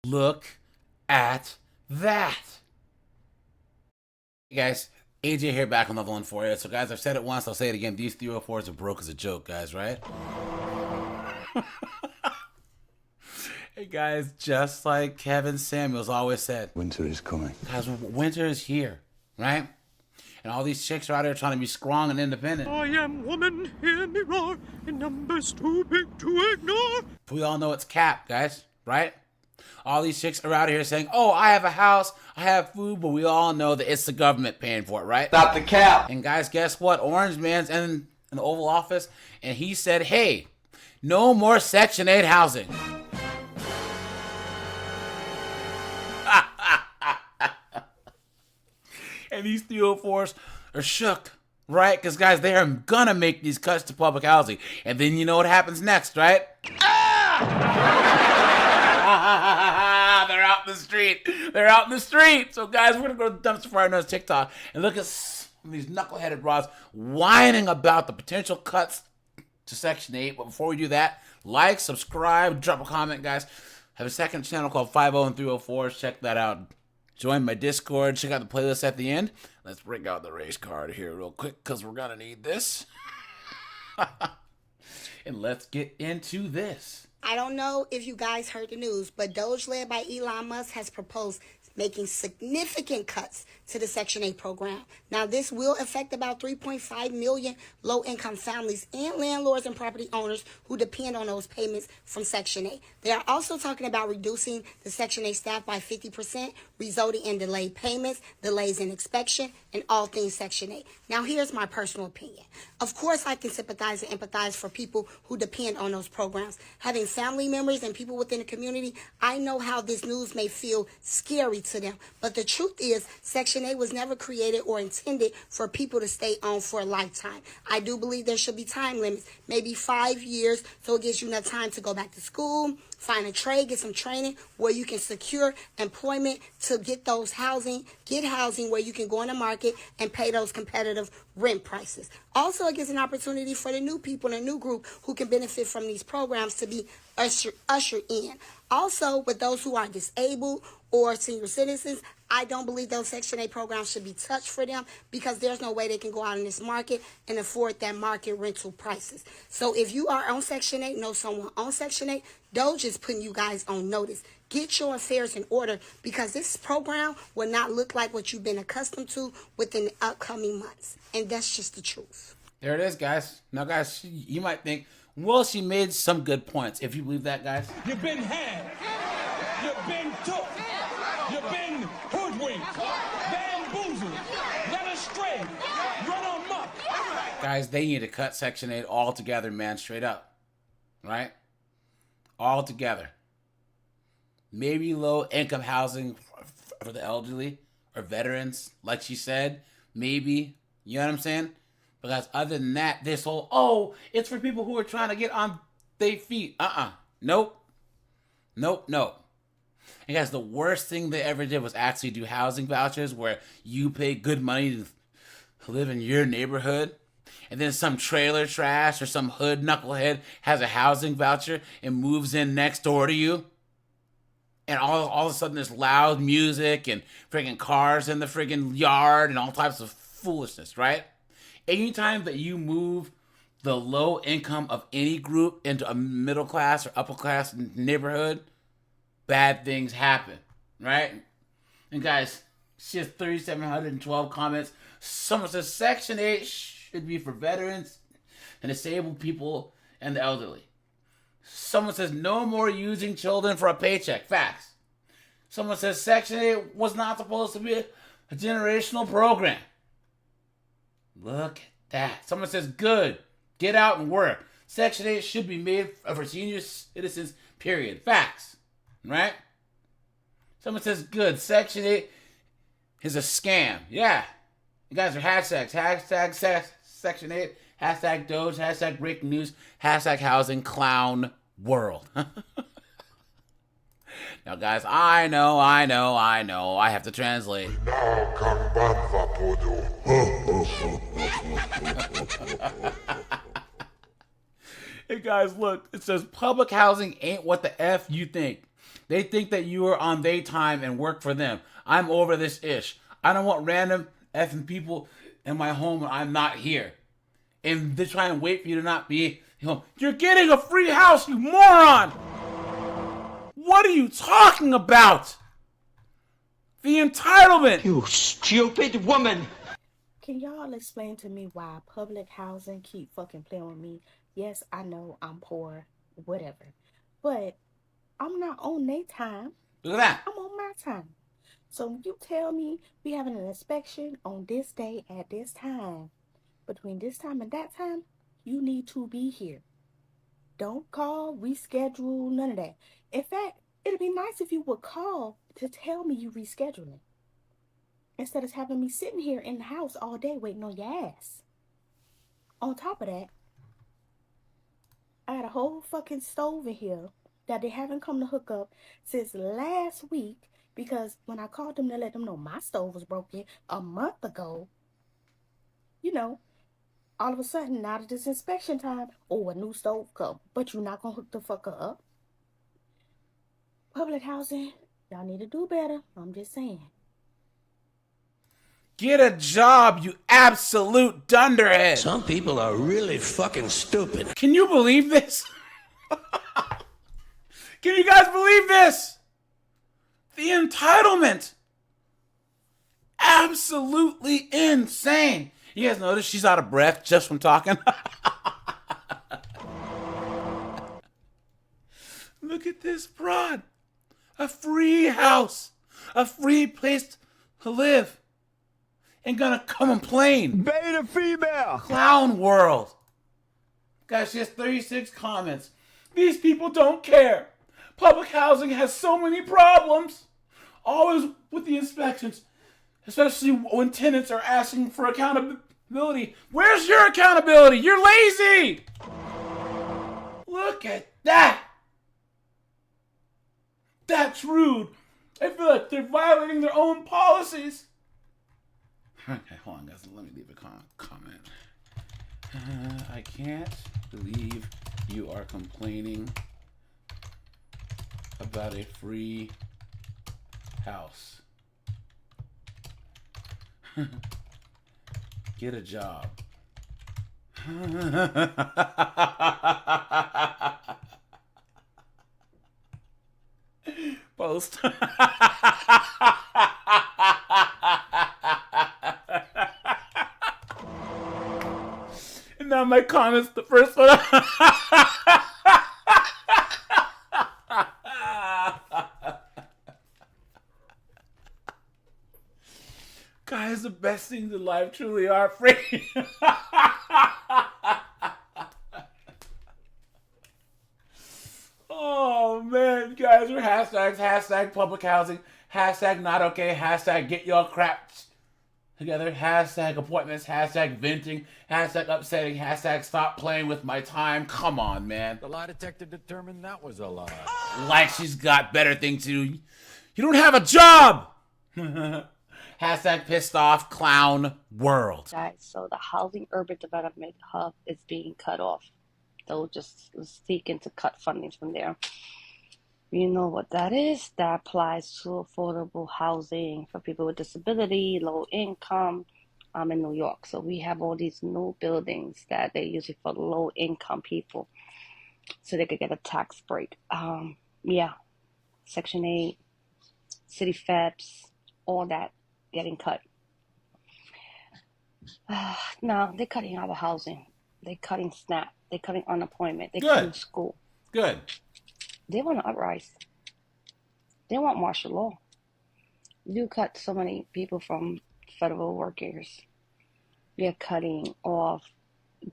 Look at that. Hey guys, AJ here, back on level 1 for you. So guys, I've said it once, I'll say it again. These 304s are broke as a joke, guys, right? Hey guys, just like Kevin Samuels always said, winter is coming. Guys, winter is here, right? And all these chicks are out there trying to be strong and independent. I am woman, hear me roar, and numbers too big to ignore. We all know it's cap, guys, right? All these chicks are out here saying, oh, I have a house, I have food, but we all know that it's the government paying for it, right? Stop the cap. And guys, guess what? Orange Man's in the Oval Office, and he said, hey, no more Section 8 housing. And these 304s are shook, right? Because, guys, they are going to make these cuts to public housing. And then you know what happens next, right? They're out in the street. They're out in the street. So, guys, we're going to go to Dumpster Fire Notes TikTok and look at these knuckleheaded broads whining about the potential cuts to Section 8. But before we do that, like, subscribe, drop a comment, guys. I have a second channel called 50 and 304s. Check that out. Join my Discord. Check out the playlist at the end. Let's bring out the race card here real quick because we're going to need this. And let's get into this. I don't know if you guys heard the news, but Doge, led by Elon Musk, has proposed making significant cuts to the Section 8 program. Now, this will affect about 3.5 million low-income families and landlords and property owners who depend on those payments from Section 8. They are also talking about reducing the Section 8 staff by 50%, resulting in delayed payments, delays in inspection, and all things Section 8. Now, here's my personal opinion. Of course, I can sympathize and empathize for people who depend on those programs. Having family members and people within the community, I know how this news may feel scary to them. But the truth is, Section 8 was never created or intended for people to stay on for a lifetime. I do believe there should be time limits, maybe 5 years, so it gives you enough time to go back to school, find a trade, get some training where you can secure employment to get those housing where you can go on the market and pay those competitive rent prices. Also, it gives an opportunity for the new people in a new group who can benefit from these programs to be ushered in. Also, with those who are disabled or senior citizens, I don't believe those Section 8 programs should be touched for them because there's no way they can go out in this market and afford that market rental prices. So if you are on Section 8, know someone on Section 8, Doge is putting you guys on notice. Get your affairs in order because this program will not look like what you've been accustomed to within the upcoming months. And that's just the truth. There it is, guys. Now, guys, you might think, well, she made some good points. If you believe that, guys. You've been had. You've been took. You've been hoodwinked. Bamboozled. Led astray. Run amok. Guys, they need to cut Section 8 altogether, man, straight up. Right? All together. Maybe low-income housing for the elderly or veterans, like she said. Maybe. You know what I'm saying? Because other than that, this whole, oh, it's for people who are trying to get on their feet. Nope. Nope. And guys, the worst thing they ever did was actually do housing vouchers where you pay good money to live in your neighborhood. And then some trailer trash or some hood knucklehead has a housing voucher and moves in next door to you. And all of a sudden there's loud music and freaking cars in the freaking yard and all types of foolishness, right? Anytime that you move the low income of any group into a middle class or upper class neighborhood, bad things happen, right? And guys, she has 3,712 comments. Someone says Section 8 should be for veterans and disabled people and the elderly. Someone says no more using children for a paycheck. Facts. Someone says Section 8 was not supposed to be a generational program. Look at that. Someone says good. Get out and work. Section 8 should be made for senior citizens, period. Facts. Right? Someone says good. Section 8 is a scam. Yeah. You guys are hashtags. Hashtag Section 8. Hashtag Doge. Hashtag breaking news. Hashtag housing clown world. Now, guys, I know. I have to translate. Hey, guys, look. It says public housing ain't what the F you think. They think that you are on their time and work for them. I'm over this ish. I don't want random effing people in my home when I'm not here. And they try and wait for you to not be home. You're getting a free house, you moron! What are you talking about? The entitlement! You stupid woman! Can y'all explain to me why public housing keep fucking playing with me? Yes, I know I'm poor, whatever. But I'm not on their time. Look at that. I'm on my time. So when you tell me we having an inspection on this day at this time, between this time and that time, you need to be here. Don't call, reschedule, none of that. In fact, it'd be nice if you would call to tell me you rescheduling. Instead of having me sitting here in the house all day waiting on your ass. On top of that, I got a whole fucking stove in here that they haven't come to hook up since last week because when I called them to let them know my stove was broken a month ago, you know, all of a sudden, now that it's inspection time, a new stove come. But you're not going to hook the fucker up. Public housing, y'all need to do better. I'm just saying. Get a job, you absolute dunderhead. Some people are really fucking stupid. Can you believe this? Can you guys believe this? The entitlement. Absolutely insane. You guys notice she's out of breath just from talking? Look at this broad. A free house. A free place to live. Ain't gonna come and complain. Beta female! Clown world. Guys, she has 36 comments. These people don't care. Public housing has so many problems. Always with the inspections. Especially when tenants are asking for accountability. Where's your accountability? You're lazy! Look at that! That's rude. I feel like they're violating their own policies. Okay, hold on, guys. Let me leave a comment. I can't believe you are complaining about a free house. Get a job. Post. And now my comments, the first one. Guys, the best things in life truly are free. Oh man, guys, we're hashtags, hashtag public housing, hashtag not okay, hashtag get your crap together, hashtag appointments, hashtag venting, hashtag upsetting, hashtag stop playing with my time. Come on, man. The lie detector determined that was a lie. Like she's got better things to do. You don't have a job. Hashtag pissed off clown world. Guys, so the housing urban development hub is being cut off. They'll just seeking to cut funding from there. You know what that is? That applies to affordable housing for people with disability, low income, in New York. So we have all these new buildings that they're usually for low income people, so they could get a tax break. Yeah, Section 8, city feds, all that getting cut. No, they're cutting our housing. They're cutting SNAP. They're cutting unemployment. They're cutting school. Good. They want to uprise. They want martial law. You cut so many people from federal workers. You're cutting off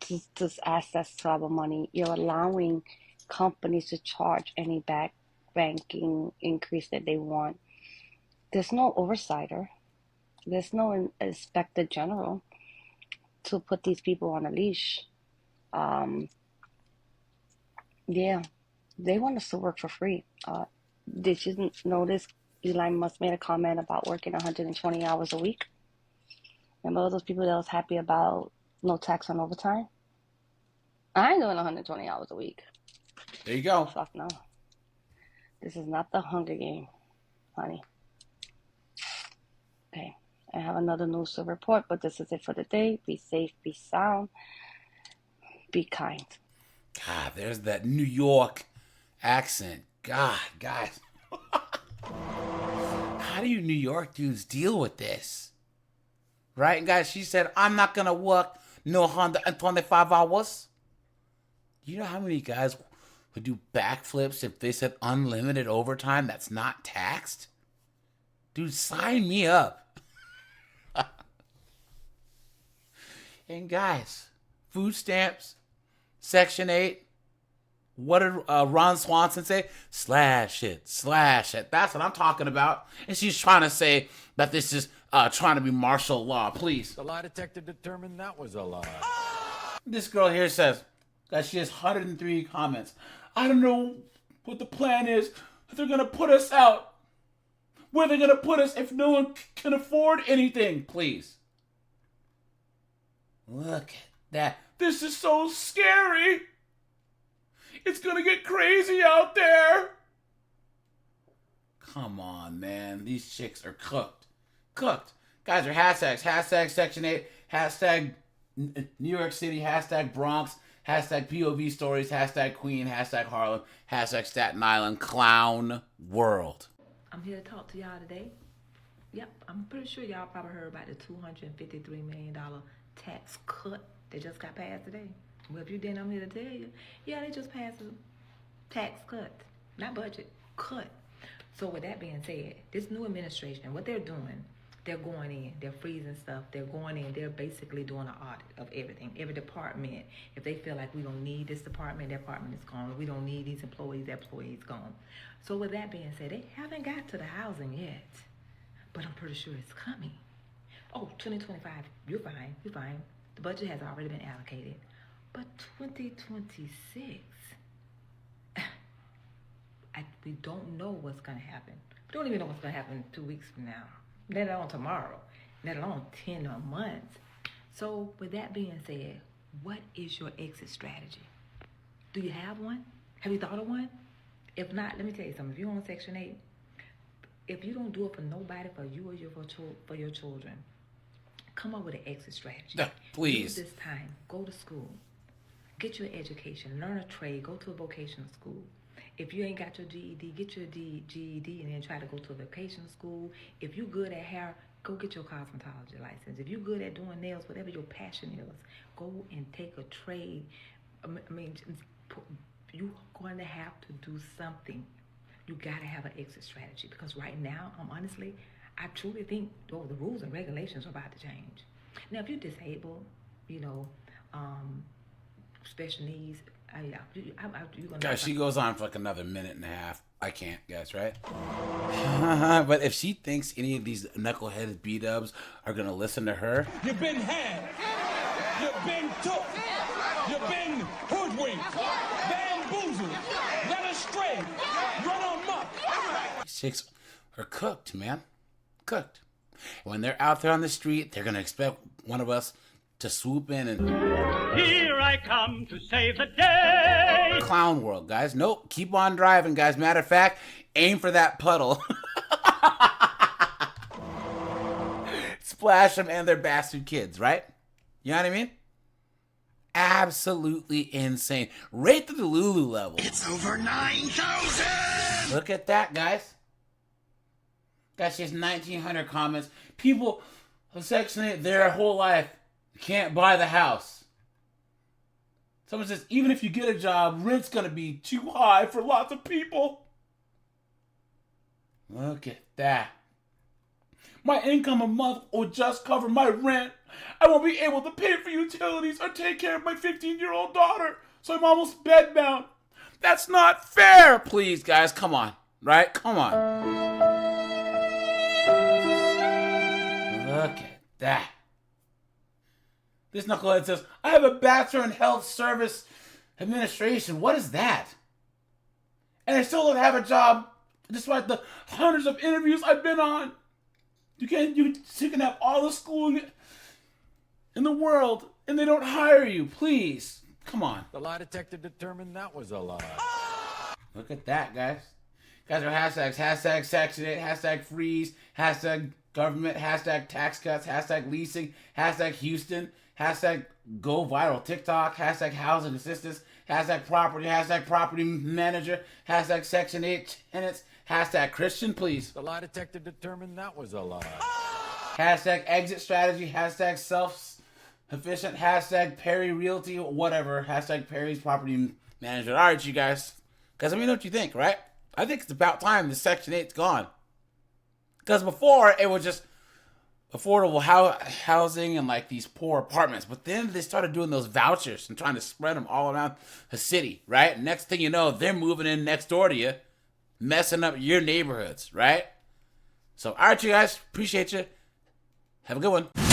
just access to our money. You're allowing companies to charge any banking increase that they want. There's no oversighter. There's no inspector general to put these people on a leash. Yeah, they want us to work for free. Did you notice Elon Musk made a comment about working 120 hours a week? Remember all those people that was happy about no tax on overtime? I ain't doing 120 hours a week. There you go. Fuck no. This is not the Hunger Game, honey. Okay, I have another news to report, but this is it for the day. Be safe, be sound, be kind. God, there's that New York accent. God, guys. How do you New York dudes deal with this? Right? And guys, she said, I'm not going to work no 125 hours. You know how many guys would do backflips if they said unlimited overtime that's not taxed? Dude, sign me up. And guys, food stamps, Section 8. What did Ron Swanson say? Slash it, slash it. That's what I'm talking about. And she's trying to say that this is trying to be martial law. Please. The lie detector determined that was a lie. This girl here says that she has 103 comments. I don't know what the plan is. They're going to put us out. Where are they going to put us if no one can afford anything? Please. Look at that. This is so scary. It's going to get crazy out there. Come on, man. These chicks are cooked. Cooked. Guys are hashtags. Hashtag Section 8. Hashtag New York City. Hashtag Bronx. Hashtag POV stories. Hashtag Queen. Hashtag Harlem. Hashtag Staten Island. Clown world. I'm here to talk to y'all today. Yep, I'm pretty sure y'all probably heard about the $253 million tax cut that just got passed today. Well, if you didn't, I'm here to tell you. Yeah, they just passed a tax cut. Not budget, cut. So with that being said, this new administration, what they're doing, they're going in, they're freezing stuff, they're going in, they're basically doing an audit of everything, every department. If they feel like we don't need this department, that department is gone. We don't need these employees, that employee is gone. So with that being said, they haven't got to the housing yet, but I'm pretty sure it's coming. Oh, 2025, you're fine, you're fine. The budget has already been allocated. But 2026, we don't know what's going to happen. We don't even know what's going to happen 2 weeks from now, let alone tomorrow, let alone 10 months. So with that being said, what is your exit strategy? Do you have one? Have you thought of one? If not, let me tell you something. If you're on Section 8, if you don't do it for nobody, for you or for your children, come up with an exit strategy. Please. Use this time. Go to school. Get your education. Learn a trade. Go to a vocational school. If you ain't got your GED, get your GED and then try to go to a vocational school. If you're good at hair, go get your cosmetology license. If you're good at doing nails, whatever your passion is, go and take a trade. I mean, you're going to have to do something. You got to have an exit strategy because right now, honestly, I truly think the rules and regulations are about to change. Now, if you're disabled, special needs, you're gonna. Guys, she goes on for like another minute and a half. I can't, guys, right? But if she thinks any of these knuckleheaded B-dubs are gonna listen to her, You've been had. You've been took. You've been hoodwinked. Bamboozled. Led astray. Run amok. these chicks are cooked, man. Cooked. When they're out there on the street, they're gonna expect one of us to swoop in and Here I come to save the day. clown world, guys. Nope, keep on driving, guys. Matter of fact, aim for that puddle. Splash them and their bastard kids, right? You know what I mean? Absolutely insane. Right to the Lulu level. It's over 9,000! Look at that, guys. Guys, she has 1,900 comments. People of Section 8 their whole life can't buy the house. Someone says, even if you get a job, rent's going to be too high for lots of people. Look at that. My income a month will just cover my rent. I won't be able to pay for utilities or take care of my 15-year-old daughter, so I'm almost bedbound. That's not fair. Please, guys, come on. Right? Come on. Look at that. This knucklehead says, I have a bachelor in health service administration. What is that? And I still don't have a job despite the hundreds of interviews I've been on. You can have all the schooling in the world and they don't hire you. Please. Come on. The lie detector determined that was a lie. Look at that, guys. Guys are hashtags. Hashtag Section 8. Hashtag freeze. Hashtag government. Hashtag tax cuts. Hashtag leasing. Hashtag Houston. Hashtag go viral TikTok. Hashtag housing assistance. Hashtag property. Hashtag property manager. Hashtag Section 8 tenants. Hashtag Christian, please. The lie detector determined that was a lie. Hashtag exit strategy. Hashtag self-sufficient. Hashtag Perry Realty. Whatever. Hashtag Perry's property manager. All right, you guys. Because let me know what you think, right? I think it's about time the Section 8's gone. Because before, it was just affordable housing and like these poor apartments. But then they started doing those vouchers and trying to spread them all around the city, right? Next thing you know, they're moving in next door to you, messing up your neighborhoods, right? So, all right, you guys. Appreciate you. Have a good one.